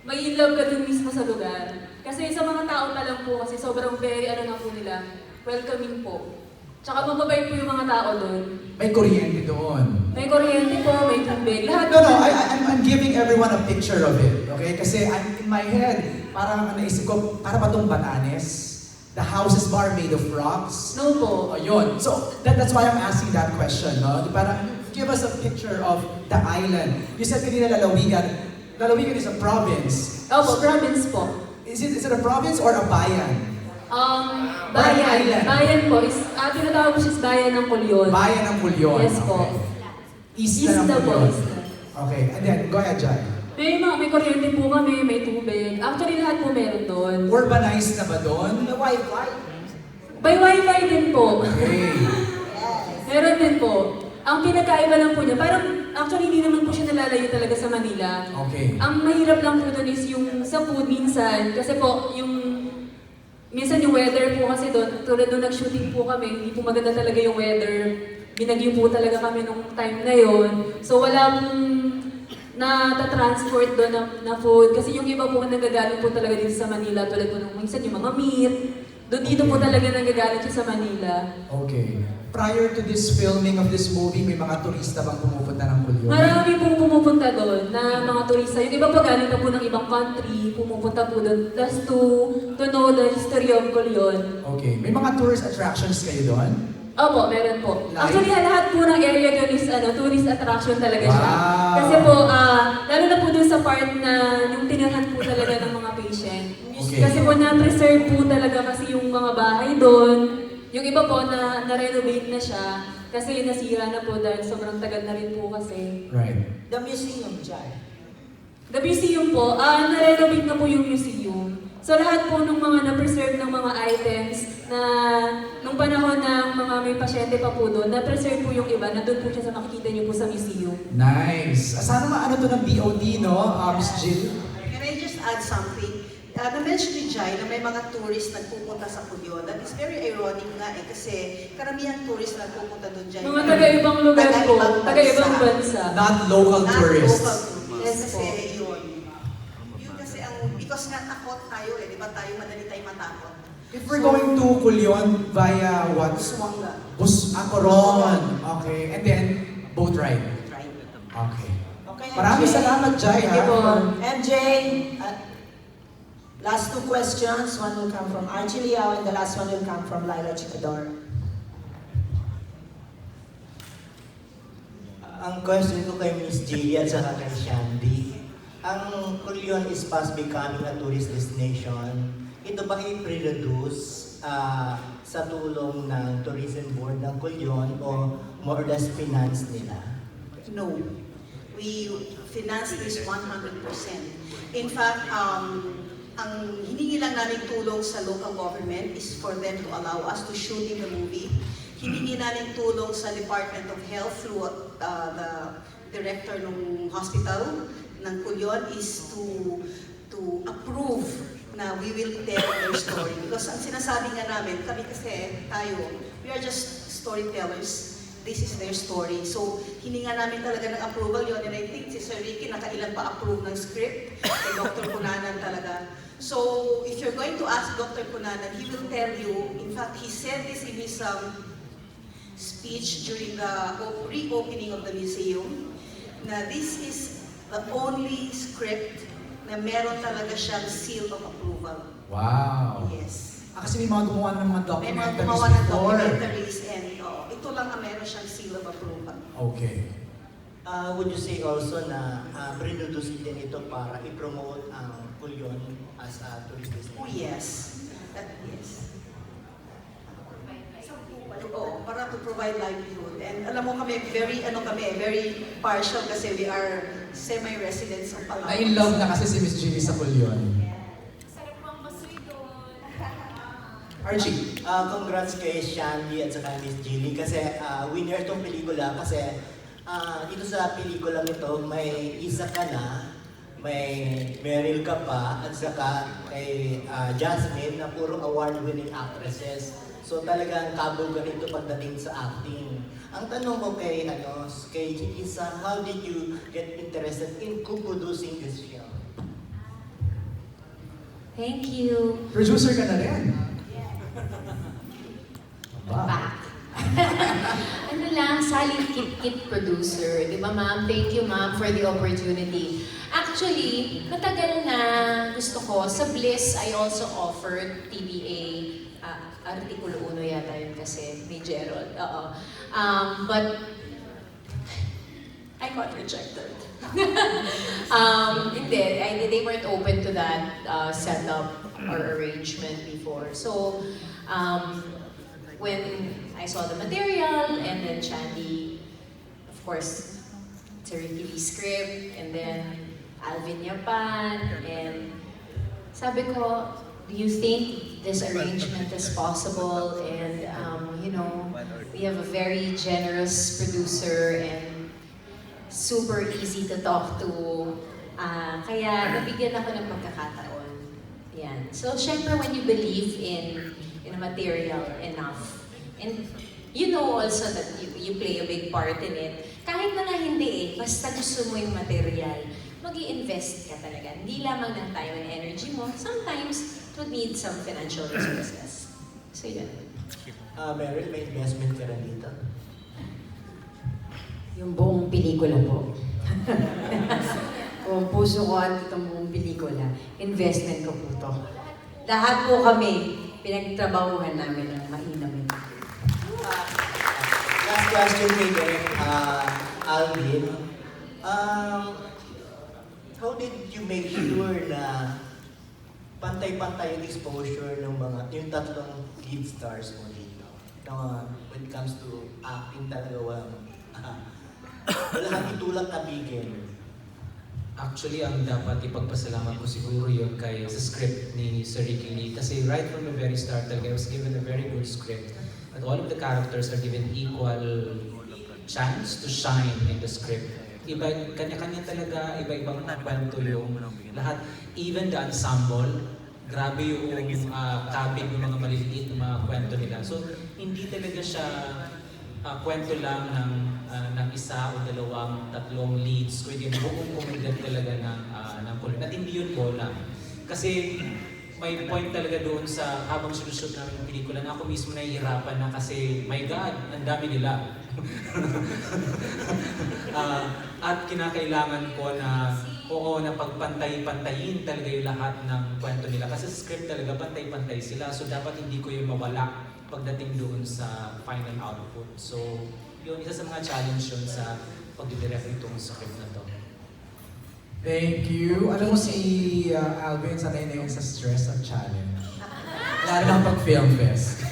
may in love ka dun mismo sa lugar. Kasi sa mga tao pa lang po, kasi sobrang very po nila, welcoming po. Tsaka mababait po yung mga tao doon. May kuryente doon. May kuryente po, may tubig, lahat. No, I'm giving everyone a picture of it, okay? Kasi in my head, parang naisip ko, para ba itong Batanes? The houses are made of rocks? No po. Ayun. So, that's why I'm asking that question, no? Parang, give us a picture of the island. You said kanina lalawigan. Lalawigan is a province. Opo, province po. Is it a province or a bayan? Bayan. Bayan po. Tinatawag ko siya bayan ng CULION. Bayan ng CULION. Yes po. Okay. Isla ng CULION. Okay, and then, go ahead, Jai. May kuryente po kami, may tubig. Actually, lahat po meron doon. Urbanized na ba doon? May Wi-Fi. May Wi-Fi din po. Okay. Meron din po. Ang pinagkaiba lang po niya, parang actually hindi naman po siya nalalayo talaga sa Manila. Okay. Ang mahirap lang po doon is yung sa food minsan. Kasi po, minsan yung weather po kasi doon, tulad nung nag-shooting po kami, hindi po maganda talaga yung weather. Binagyo po talaga kami nung time na yon. So wala pong na-transport doon na food. Kasi yung iba po nagagaling po talaga dito sa Manila, tulad po nung minsan yung mga meat. Doon dito po talaga nagagaling siya sa Manila. Okay. Prior to this filming of this movie, may mga turista bang pumupunta ng CULION? Marami pong pumupunta doon na mga turista. Yung iba po galing pa po ng ibang country, pumupunta po doon just to know the history of CULION. Okay. May mga tourist attractions kayo doon? Opo, meron po. Like? Actually, lahat po ng area doon is tourist attraction talaga siya. Wow. Kasi po, lalo na po doon sa part na yung tinirhan po talaga ng mga patient. Okay. Kasi po na-preserve po talaga kasi yung mga bahay doon. Yung iba po na-renovate na siya kasi nasira na po dahil sobrang tagal na rin po kasi. Right. The museum, Jai. The museum po, na-renovate na po yung museum. So lahat po ng mga na-preserve ng mga items, na nung panahon ng mga may pasyente pa po doon, na-preserve po yung iba, nandun po siya sa makikita niyo po sa museum. Nice. Sana maano to ng BOD, no, Miss Jill? Can I just add something? Na-mention ni Jai na may mga tourists nagpupunta sa CULION. That is very ironic nga kasi karamihan tourists nagpupunta doon, Jai. Mga taga-ibang lugar po, taga-ibang bansa. Not local tourists. Not local tourists. Yes, kasi yun. Yun kasi because nga takot tayo di ba tayo madali tayo matakot. If we're going to CULION via what? Buswanga. Coron. Okay. And then, boat ride. Okay. Maraming salamat, Jai. MJ, last two questions. One will come from Archie Liao and the last one will come from Laila Chicador. Ang question ko kay Miss Jilly at saka kay Shandy, ang CULION is fast becoming a tourist destination. Ito ba i-produce sa tulong ng tourism board ng CULION o more or less finance nila? No. We finance this 100%. In fact, ang hiningi lang namin tulong sa local government is for them to allow us to shoot in the movie. Hiningi namin tulong sa Department of Health through the director ng hospital ng CULION is to approve na we will tell their story. Because ang sinasabi nga namin, kami kasi tayo, we are just storytellers. This is their story. So, hininga namin talaga ng approval yun. And I think si Sir Ricky nakailan pa approve ng script. Kay Dr. Cunanan talaga. So, if you're going to ask Dr. Cunanan, he will tell you, in fact, he said this in his speech during the reopening of the museum, na this is the only script na meron talaga siyang seal of approval. Wow. Yes. Kasi may mga gumawa ng mga May mga documentaries gumawa ng before. documentaries and ito lang ang meron siyang seal of approval. Okay. Would you say also na produce din ito para i-promote ang CULION as a tourist destination? Oh yes. Yes. Oo, para to provide livelihood. And alam mo kami, very partial kasi we are semi-residents of Palawan. Na-in-love na kasi si Miss Jilly sa CULION. Archie. Congrats kay Shandy at saka Miss Jilly kasi winner itong pelikula kasi dito sa pelikula nito may isa ka na, may Meryll ka pa at saka kay Jasmine na puro award-winning actresses. So talagang kabog ka nito pagdating sa acting. Ang tanong ko kay Jilly is how did you get interested in co-producing this film? Thank you. Producer ka na rin. Back. Ano lang, solid kit producer. Di ba ma'am? Thank you ma'am for the opportunity. Actually, matagal na gusto ko. Sa Bliss, I also offered TBA. Artikulo 1 yata yun kasi may Gerald. But I got rejected. Hindi, they weren't open to that setup or arrangement before. So, when I saw the material and then Shandy, of course, Ricky script, and then Alvin Yapan, and sabi ko, do you think this arrangement is possible? And we have a very generous producer and super easy to talk to. Kaya nabigyan ako ng pagkakataon. Yan. So, syempre, when you believe in a material enough, and you know also that you play a big part in it, kahit na hindi basta gusto mo yung material, mag-i-invest ka talaga. Hindi lamang ng time and energy mo. Sometimes, it would need some financial resources. So, yun. Meryll, may investment ka rin dito? Yung buong pelikula po. Kung puso ko at itong buong pelikula, investment ko po to. Lahat po kami, pinagtrabahuhan namin ng mainam ito. Last question kay Alvin. How did you make sure na pantay-pantay yung exposure ng yung tatlong lead stars mo dito? When it comes to acting talaga wala kang itulak na bigin. Actually, ang dapat ipagpasalamat ko siguro yun sa script ni Sir Ricky Lee. Kasi right from the very start talaga, I was given a very good script. And all of the characters are given equal chance to shine in the script. Kanya-kanya talaga, iba-ibang kwento yung lahat. Even the ensemble, grabe yung cabin ng mga maliliit na mga kwento nila. So, hindi talaga siya kwento lang ng isa o dalawang, tatlong leads, kundi yung buong komunidad talaga ng CULION. At hindi yun bola. Kasi may point talaga doon sa habang sinushoot namin yung pelikula na ako mismo nahihirapan na kasi, my God, ang dami nila. At kinakailangan ko na na pagpantay-pantayin talaga yung lahat ng kwento nila. Kasi script talaga, pantay-pantay sila. So dapat hindi ko yung mawala pagdating doon sa final output. So, yun, isa sa mga challenge yun sa pag-direct itong script na to. Thank you. Alam mo si Alvin, sanay na yun sa stress at challenge. Lalo na pag-film fest.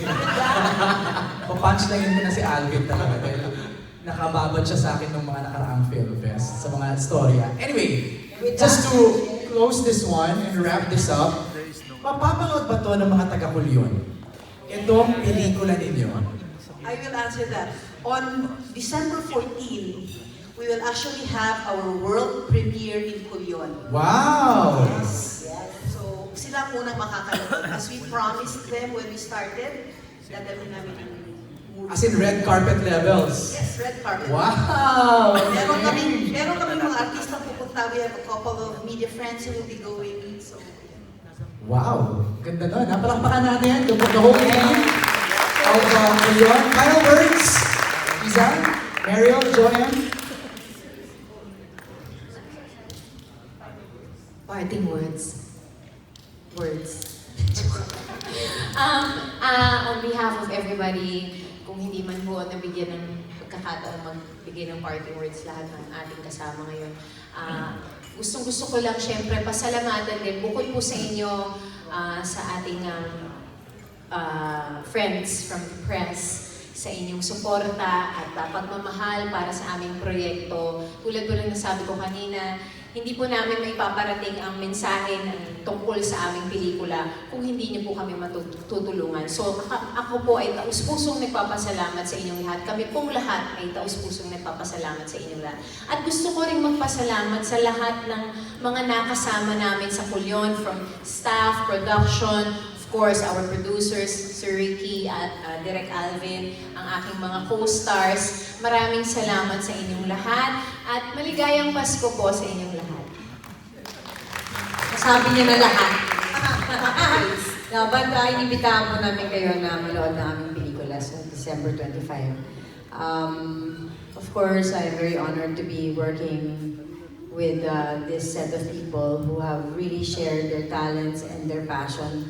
Punchline ko na si Alvin talaga dahil nakababad siya sa akin ng mga nakaraang film fest sa mga storya. Anyway, just to close this one and wrap this up, mapapanood ba to ng mga taga-CULION? Itong pelikula ninyo. I will answer that. On December 14, we will actually have our world premiere in CULION. Wow! Yes. So, sila ang unang makakanood. As we promised them when we started, dadalhin namin yung movie. As in red carpet levels? Yes, red carpet. Wow! Meron kami mga artistang pupunta. We have a couple of media friends who will be going. So, wow! Ganda nun. Palakpakan natin the whole team of CULION. Final words? Isa? Meryll? Joem? Parting words. On behalf of everybody, kung hindi man po nabigyan ng pagkakataon magbigay ng parting words lahat ng ating kasama ngayon, gustong-gusto ko lang syempre pasalamatan din bukod po sa inyo sa ating friends from the press, sa inyong suporta at pagmamahal para sa aming proyekto. Tulad po lang nasabi ko kanina, hindi po namin maipaparating ang mensahe tungkol sa aming pelikula kung hindi niyo po kami matutulungan. So ako po ay taus-pusong nagpapasalamat sa inyong lahat. Kami pong lahat ay taus-pusong nagpapasalamat sa inyong lahat. At gusto ko rin magpasalamat sa lahat ng mga nakasama namin sa CULION, from staff, production, of course, our producers, Sir Ricky at Direk Alvin, ang aking mga co-stars. Maraming salamat sa inyong lahat at maligayang Pasko po sa inyong lahat. Sabi niya na lahat. Dapat inibitahan po namin kayo na manood ng aming pelikula sa December 25. Of course, I'm very honored to be working with this set of people who have really shared their talents and their passion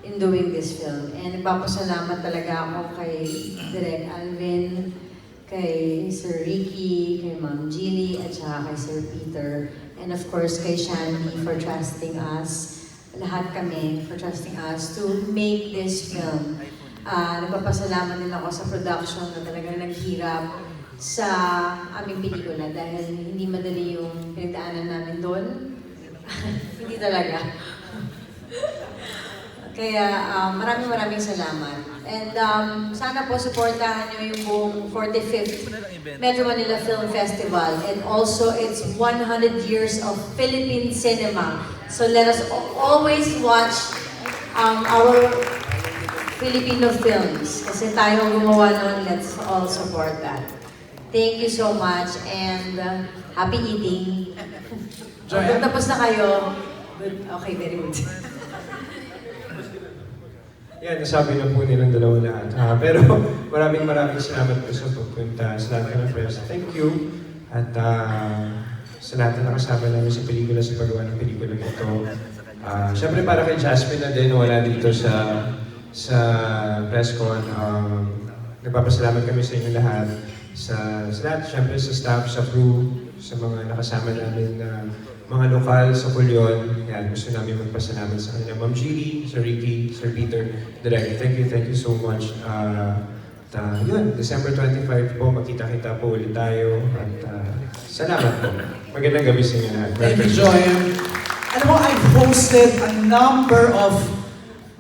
in doing this film. And nagpapasalamat talaga ako kay Direk Alvin, kay Sir Ricky, kay Ma'am Gilly, at saka kay Sir Peter. And of course, kay Shandy for trusting us, lahat kami, for trusting us to make this film. Nagpapasalamat din ako sa production na talagang naghirap sa aming pelikula dahil hindi madali yung pinagdaanan namin doon. Hindi talaga. Kaya maraming salamat. And sana po supportahan nyo yung buong 45th Metro Manila Film Festival. And also, it's 100 years of Philippine cinema. So let us always watch our Filipino films. Kasi tayo gumawa nun, let's all support that. Thank you so much and happy eating. Kung tapos na kayo, okay, very good. Yan, nasabi na po nilang dalawa lahat. Pero maraming salamat po sa pagpunta sa lahat ng friends. Thank you. At sa lahat na nakasama namin sa pelikula, sa paggawa ng pelikula ito. Siyempre para kay Jasmine na din, wala dito sa Bascon. Nagpapasalamat kami sa inyo lahat. Sa lahat, siyempre sa staff, sa crew, sa mga nakasama namin na mga lokal sa CULION. Yan, gusto namin magpasalamat sa kanila. Ma'am Gilly, Sir Ricky, Sir Peter, Direk, thank you so much. Yun, December 25 po, makita-kita po ulit tayo. At salamat po. Magandang gabi sa inyo lahat. Thank you, Joem. Alam mo, I've hosted a number of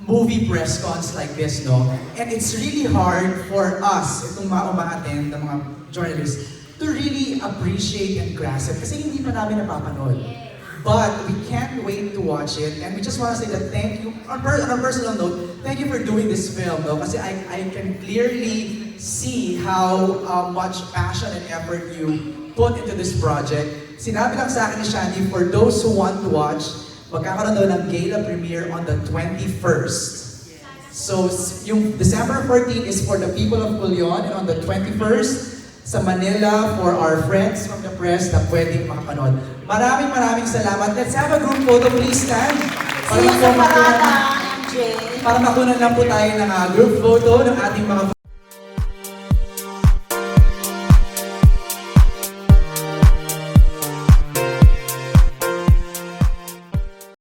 movie press cons like this, no? And it's really hard for us, itong mga uma-attend ng mga journalists, to really appreciate and grasp it kasi hindi pa namin napapanood. But we can't wait to watch it, and we just want to say that thank you, on a personal note, thank you for doing this film, no? Kasi I can clearly see how much passion and effort you put into this project. Sinabi lang sa akin ni Shandy, for those who want to watch, magkakaroon daw ng gala premiere on the 21st. So, yung December 14 is for the people of CULION, and on the 21st, sa Manila for our friends from the press na pwedeng makapanood. Maraming salamat. Let's have a group photo, please stand. See you sa parada, MJ. Para makunan lang po tayo ng group photo ng ating mga